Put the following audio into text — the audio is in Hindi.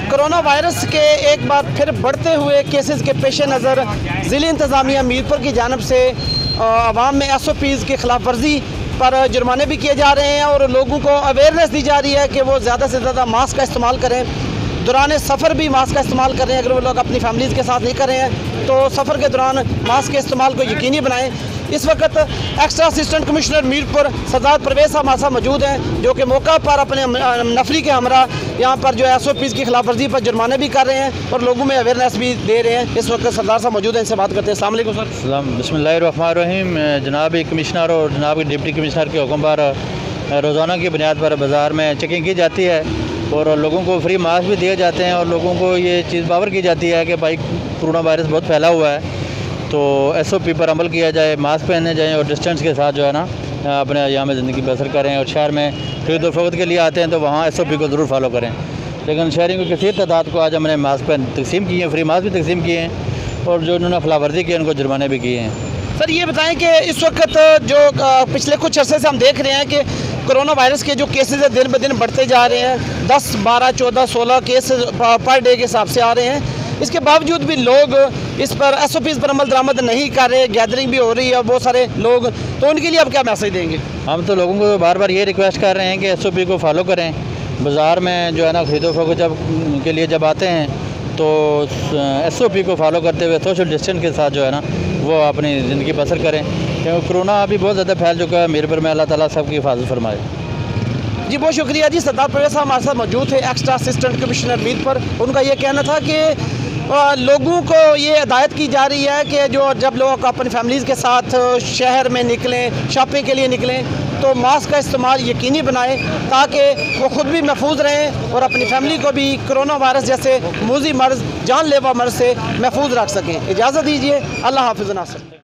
कोरोना वायरस के एक बार फिर बढ़ते हुए केसेस के पेश नज़र ज़िला इंतज़ामिया मीरपुर की जानिब से आवाम में SOPs की खिलाफ वर्जी पर जुर्माने भी किए जा रहे हैं और लोगों को अवेयरनेस दी जा रही है कि वो ज़्यादा से ज़्यादा मास्क का इस्तेमाल करें। दौरान सफ़र भी मास्क का इस्तेमाल कर रहे हैं। अगर वो लोग अपनी फैमिलीज़ के साथ नहीं कर रहे हैं तो सफ़र के दौरान मास्क के इस्तेमाल को यकीनी बनाएं। इस वक्त एक्स्ट्रा असिस्टेंट कमिश्नर मीरपुर सरदार परवेज़ साहब हमारे साथ मौजूद हैं, जो कि मौका पर अपने नफरी के हमरा यहाँ पर जो SOPs की खिलाफ वर्जी पर जुर्माने भी कर रहे हैं और लोगों में अवेयरनेस भी दे रहे हैं। इस वक्त सरदार साहब मौजूद हैं, इनसे बात करते हैं। अस्सलाम वालेकुम सर। बिस्मिल्लाहिर्रहमानिर्रहीम। जनाब कमिश्नर और जनाब डिप्टी कमिश्नर के हुक्म पर रोज़ाना की बुनियाद पर बाज़ार में चेकिंग की जाती है और लोगों को फ्री मास्क भी दिए जाते हैं और लोगों को ये चीज़ बावर की जाती है कि भाई कोरोना वायरस बहुत फैला हुआ है तो SOP पर अमल किया जाए, मास्क पहने जाएँ और डिस्टेंस के साथ जो है ना अपने यहाँ में ज़िंदगी बसर करें। और शहर में खरीद व फरोख्त के लिए आते हैं तो वहाँ SOP को ज़रूर फॉलो करें। लेकिन शहरियों की कसीर तादाद को आज हमने मास्क पर तकसीम किए हैं, फ्री मास्क भी तकसीम किए हैं और जो उन्होंने खिलाफवर्जी की उनको जुर्माने भी किए हैं। सर ये बताएं कि इस वक्त जो पिछले कुछ अरसे से हम देख रहे हैं कि कोरोना वायरस के जो केसेस है दिन ब दिन बढ़ते जा रहे हैं। 10, 12, 14, 16 केस पर डे के हिसाब से आ रहे हैं। इसके बावजूद भी लोग इस पर SOPs पर अमल दरामद नहीं कर रहे, गैदरिंग भी हो रही है बहुत सारे लोग, तो उनके लिए आप क्या मैसेज देंगे? हम तो लोगों को बार बार ये रिक्वेस्ट कर रहे हैं कि SOP को फॉलो करें। बाज़ार में जो है ना खरीदो फरोख्त के लिए जब आते हैं तो SOP को फॉलो करते हुए सोशल डिस्टेंस के साथ जो है ना वो अपनी ज़िंदगी बसर करें, क्योंकि कोरोना अभी बहुत ज़्यादा फैल चुका है। मीरपुर में अल्लाह ताला सबकी हिफाजत फरमाए। जी बहुत शुक्रिया जी। सरदार परवेज़ साहब हमारे साथ मौजूद थे, एक्स्ट्रा असिस्टेंट कमिश्नर मीरपुर। उनका ये कहना था कि लोगों को ये हिदायत की जा रही है कि जो जब लोग अपनी फैमिलीज़ के साथ शहर में निकलें, शॉपिंग के लिए निकलें तो मास्क का इस्तेमाल यकीनी बनाएं ताकि वो ख़ुद भी महफूज रहें और अपनी फैमिली को भी कोरोना वायरस जैसे मूज़ी मर्ज़, जानलेवा मर्ज़ से महफूज रख सकें। इजाज़त दीजिए। अल्लाह हाफ़िज़ नासिर।